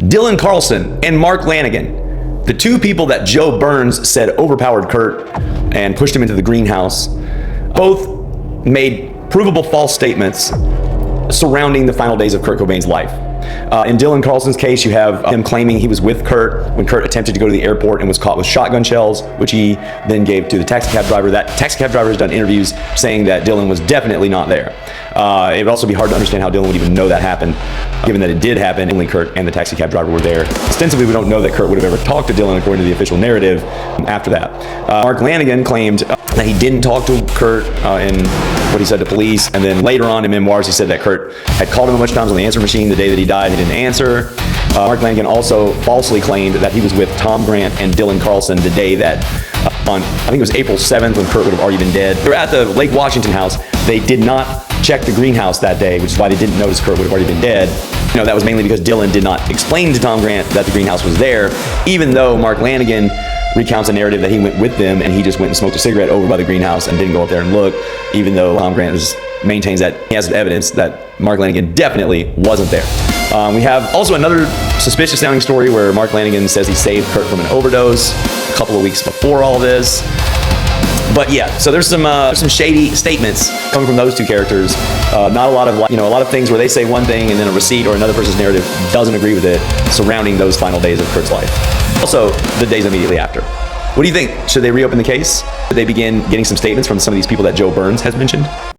Dylan Carlson and Mark Lanegan, the two people that Joe Burns said overpowered Kurt and pushed him into the greenhouse, both made provable false statements surrounding the final days of Kurt Cobain's life. In Dylan Carlson's case, you have him claiming he was with Kurt when Kurt attempted to go to the airport and was caught with shotgun shells, which he then gave to the taxi cab driver. That taxi cab driver has done interviews saying that Dylan was definitely not there. It would also be hard to understand how Dylan would even know that happened, given that it did happen. Only Kurt and the taxi cab driver were there. Ostensibly, we don't know that Kurt would have ever talked to Dylan, according to the official narrative, after that. Mark Lanegan claimed that he didn't talk to Kurt in what he said to police, and then later on in memoirs he said that Kurt had called him a bunch of times on the answer machine the day that he died. He didn't answer. Mark Lanegan also falsely claimed that he was with Tom Grant and Dylan Carlson the day that on, I think it was April 7th, when Kurt would have already been dead. They were at the Lake Washington house. They did not check the greenhouse that day, which is why they didn't notice Kurt would have already been dead. You know, that was mainly because Dylan did not explain to Tom Grant that the greenhouse was there, even though Mark Lanegan recounts a narrative that he went with them and he just went and smoked a cigarette over by the greenhouse and didn't go up there and look, even though Tom Grant maintains that he has evidence that Mark Lanegan definitely wasn't there. We have also another suspicious sounding story where Mark Lanegan says he saved Kurt from an overdose a couple of weeks before all this. But yeah, so there's some shady statements coming from those two characters. Not a lot of, a lot of things where they say one thing and then a receipt or another person's narrative doesn't agree with it surrounding those final days of Kurt's life. Also, the days immediately after. What do you think? Should they reopen the case? Should they begin getting some statements from some of these people that Joe Burns has mentioned?